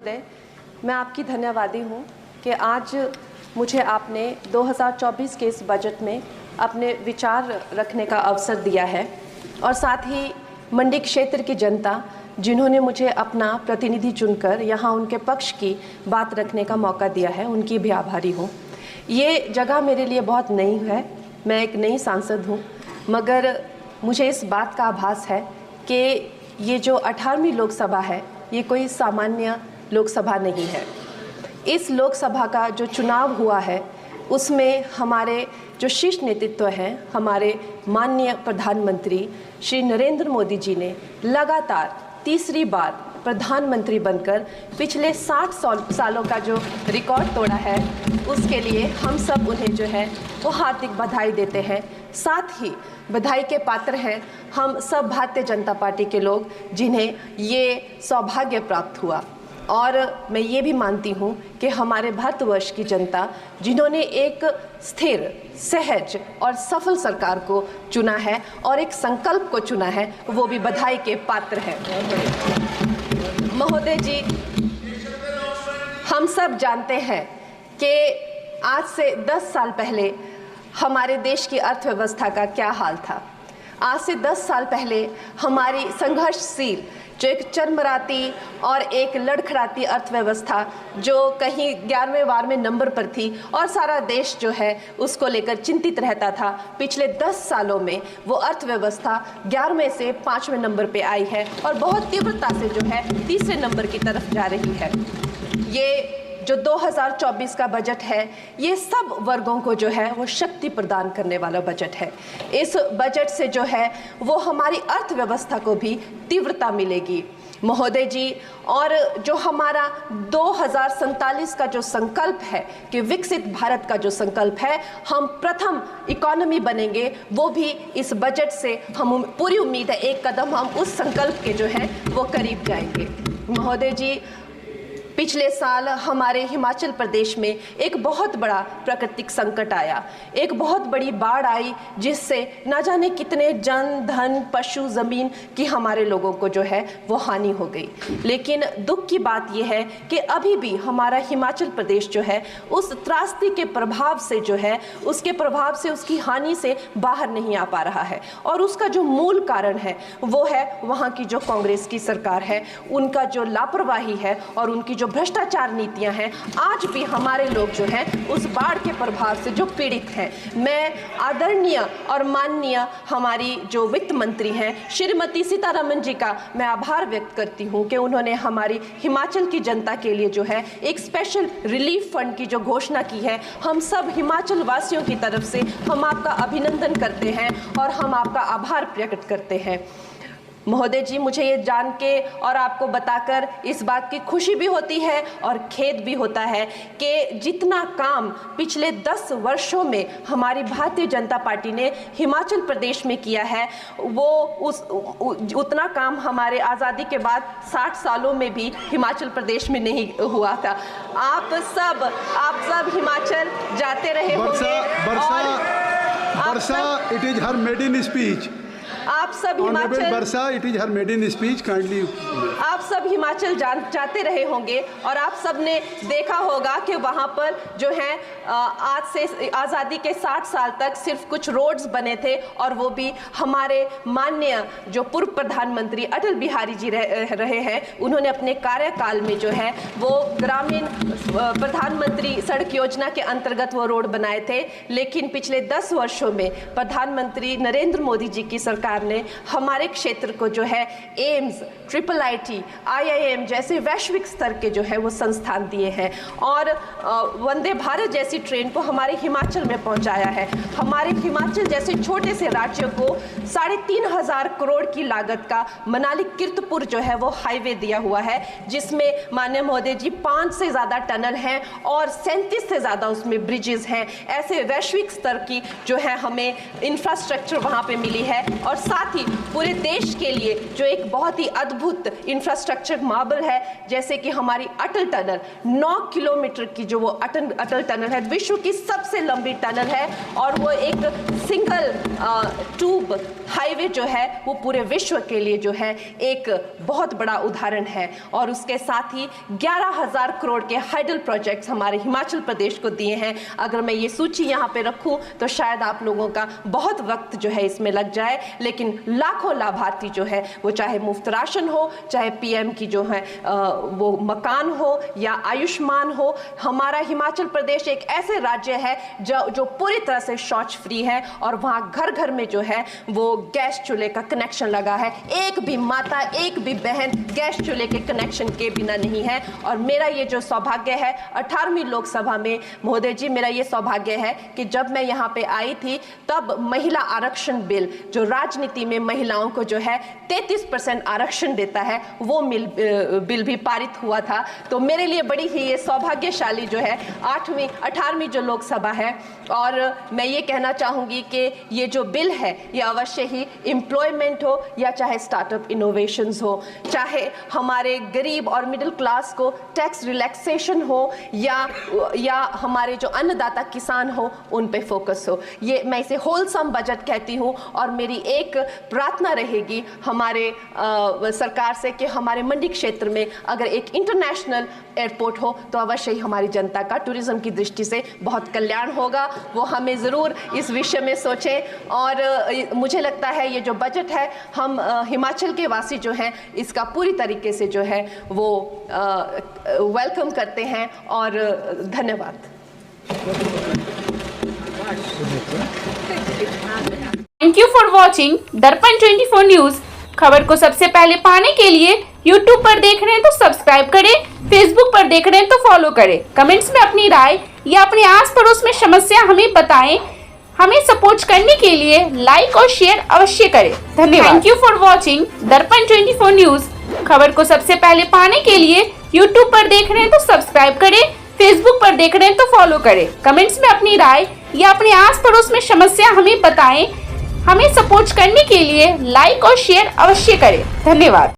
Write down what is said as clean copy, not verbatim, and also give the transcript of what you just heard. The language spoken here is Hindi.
मैं आपकी धन्यवादी हूँ कि आज मुझे आपने 2024 के इस बजट में अपने विचार रखने का अवसर दिया है और साथ ही मंडी क्षेत्र की जनता जिन्होंने मुझे अपना प्रतिनिधि चुनकर यहाँ उनके पक्ष की बात रखने का मौका दिया है, उनकी भी आभारी हूँ। ये जगह मेरे लिए बहुत नई है, मैं एक नई सांसद हूँ, मगर मुझे इस बात का आभास है कि ये जो 18वीं लोकसभा है ये कोई सामान्य लोकसभा नहीं है। इस लोकसभा का जो चुनाव हुआ है उसमें हमारे जो शीर्ष नेतृत्व हैं, हमारे माननीय प्रधानमंत्री श्री नरेंद्र मोदी जी ने लगातार तीसरी बार प्रधानमंत्री बनकर पिछले 60 सालों का जो रिकॉर्ड तोड़ा है, उसके लिए हम सब उन्हें जो है वो हार्दिक बधाई देते हैं। साथ ही बधाई के पात्र हैं हम सब भारतीय जनता पार्टी के लोग जिन्हें ये सौभाग्य प्राप्त हुआ। और मैं ये भी मानती हूँ कि हमारे भारतवर्ष की जनता जिन्होंने एक स्थिर, सहज और सफल सरकार को चुना है और एक संकल्प को चुना है, वो भी बधाई के पात्र हैं। महोदय जी, हम सब जानते हैं कि आज से 10 साल पहले हमारे देश की अर्थव्यवस्था का क्या हाल था। आज से 10 साल पहले हमारी संघर्षशील जो एक चरमराती और एक लड़खड़ाती अर्थव्यवस्था जो कहीं 11वें-12वें नंबर पर थी और सारा देश जो है उसको लेकर चिंतित रहता था, पिछले 10 सालों में वो अर्थव्यवस्था 11वें से 5वें नंबर पे आई है और बहुत तीव्रता से जो है तीसरे नंबर की तरफ जा रही है। ये जो 2024 का बजट है ये सब वर्गों को जो है वो शक्ति प्रदान करने वाला बजट है। इस बजट से जो है वो हमारी अर्थव्यवस्था को भी तीव्रता मिलेगी महोदय जी। और जो हमारा 2047 का जो संकल्प है कि विकसित भारत का जो संकल्प है, हम प्रथम इकोनॉमी बनेंगे, वो भी इस बजट से हम पूरी उम्मीद है एक कदम हम उस संकल्प के जो है वो करीब जाएंगे। महोदय जी, पिछले साल हमारे हिमाचल प्रदेश में एक बहुत बड़ा प्राकृतिक संकट आया, एक बहुत बड़ी बाढ़ आई जिससे ना जाने कितने जन, धन, पशु, ज़मीन की हमारे लोगों को जो है वो हानि हो गई। लेकिन दुख की बात यह है कि अभी भी हमारा हिमाचल प्रदेश जो है उस त्रासदी के प्रभाव से जो है उसके प्रभाव से, उसकी हानि से बाहर नहीं आ पा रहा है। और उसका जो मूल कारण है वो है वहाँ की जो कांग्रेस की सरकार है, उनका जो लापरवाही है और उनकी भ्रष्टाचार नीतियां हैं। आज भी हमारे लोग जो हैं उस बाढ़ के प्रभाव से जो पीड़ित हैं। मैं आदरणीय और माननीय हमारी जो वित्त मंत्री हैं श्रीमती सीतारमण जी का मैं आभार व्यक्त करती हूं कि उन्होंने हमारी हिमाचल की जनता के लिए जो है एक स्पेशल रिलीफ फंड की जो घोषणा की है। हम सब हिमाचल वासियों की तरफ से हम आपका अभिनंदन करते हैं और हम आपका आभार प्रकट करते हैं। महोदय जी, मुझे ये जान के और आपको बताकर इस बात की खुशी भी होती है और खेद भी होता है कि जितना काम पिछले 10 वर्षों में हमारी भारतीय जनता पार्टी ने हिमाचल प्रदेश में किया है वो उतना काम हमारे आज़ादी के बाद 60 सालों में भी हिमाचल प्रदेश में नहीं हुआ था। आप सब हिमाचल जाते रहे होंगे। It is her maiden speech. आप सब Himachal it is her maiden speech, kindly. आप सब हिमाचल जाते रहे होंगे और आप सब ने देखा होगा कि वहाँ पर जो है आज से आज़ादी के 60 साल तक सिर्फ कुछ रोड्स बने थे और वो भी हमारे माननीय जो पूर्व प्रधानमंत्री अटल बिहारी जी रहे हैं, उन्होंने अपने कार्यकाल में जो है वो ग्रामीण प्रधानमंत्री सड़क योजना के अंतर्गत वो रोड बनाए थे। लेकिन पिछले 10 वर्षों में प्रधानमंत्री नरेंद्र मोदी जी की सरकार ने हमारे क्षेत्र को जो है एम्स, IIT, IIM जैसे वैश्विक स्तर के जो है वो संस्थान दिए हैं और वंदे भारत जैसी ट्रेन को हमारे हिमाचल में पहुंचाया है। हमारे हिमाचल जैसे छोटे से राज्य को 3,500 करोड़ की लागत का मनाली कीर्तपुर जो है वो हाईवे दिया हुआ है, जिसमें माननीय महोदय जी 5 से ज़्यादा टनल हैं और 37 से ज़्यादा उसमें ब्रिजेस हैं। ऐसे वैश्विक स्तर की जो है हमें इंफ्रास्ट्रक्चर वहाँ पे मिली है और साथ साथ ही पूरे देश के लिए जो एक बहुत ही अद्भुत इंफ्रास्ट्रक्चर मार्बल है, जैसे कि हमारी अटल टनल 9 किलोमीटर की जो वो अटल टनल है, विश्व की सबसे लंबी टनल है और वो एक सिंगल ट्यूब हाईवे जो है वो पूरे विश्व के लिए जो है एक बहुत बड़ा उदाहरण है। और उसके साथ ही 11,000 करोड़ के हाइडल प्रोजेक्ट्स हमारे हिमाचल प्रदेश को दिए हैं। अगर मैं ये सूची यहाँ पे रखूँ तो शायद आप लोगों का बहुत वक्त जो है इसमें लग जाए, लेकिन लाखों लाभार्थी जो है वो चाहे मुफ्त राशन हो, चाहे पीएम की जो है वो मकान हो या आयुष्मान हो। हमारा हिमाचल प्रदेश एक ऐसे राज्य है जो पूरी तरह से शौच फ्री है और वहाँ घर घर में जो है वो गैस चूल्हे का कनेक्शन लगा है। एक भी माता, एक भी बहन गैस चूल्हे के कनेक्शन के बिना नहीं है। और मेरा ये जो सौभाग्य है 18वीं लोकसभा में, महोदय जी, मेरा ये सौभाग्य है कि जब मैं यहाँ पे आई थी तब महिला आरक्षण बिल जो राजनीति में महिलाओं को जो है 33% आरक्षण देता है, वो बिल भी पारित हुआ था। तो मेरे लिए बड़ी ही ये सौभाग्यशाली जो है 18वीं जो लोकसभा है। और मैं ये कहना चाहूँगी कि ये जो बिल है ये अवश्य ही एम्प्लॉयमेंट हो या चाहे स्टार्टअप इनोवेशंस हो, चाहे हमारे गरीब और मिडिल क्लास को टैक्स रिलैक्सेशन हो या हमारे जो अन्नदाता किसान हो उन पे फोकस हो। ये मैं इसे होलसम बजट कहती हूँ। और मेरी एक प्रार्थना रहेगी हमारे सरकार से कि हमारे मंडी क्षेत्र में अगर एक इंटरनेशनल एयरपोर्ट हो तो अवश्य ही हमारी जनता का टूरिज्म की दृष्टि से बहुत कल्याण होगा। वो हमें ज़रूर इस विषय में सोचें। और मुझे लगता है ये जो बजट है हम हिमाचल के वासी जो हैं इसका पूरी तरीके से जो है वो वेलकम करते हैं। और धन्यवाद। थैंक यू फॉर वॉचिंग दर्पण 24 न्यूज। खबर को सबसे पहले पाने के लिए यूट्यूब पर देख रहे हैं तो सब्सक्राइब करें, फेसबुक पर देख रहे हैं तो फॉलो करें। कमेंट्स में अपनी राय या अपने आस पड़ोस में समस्या हमें बताएं। हमें सपोर्ट करने के लिए लाइक और शेयर अवश्य करें। धन्यवाद। थैंक यू फॉर वॉचिंग दर्पण 24 न्यूज। खबर को सबसे पहले पाने के लिए यूट्यूब पर देख रहे हैं तो सब्सक्राइब करें, फेसबुक पर देख रहे हैं तो फॉलो करें। कमेंट्स में अपनी राय या अपने आस पड़ोस में समस्या हमें बताएं। हमें सपोर्ट करने के लिए लाइक और शेयर अवश्य करें। धन्यवाद।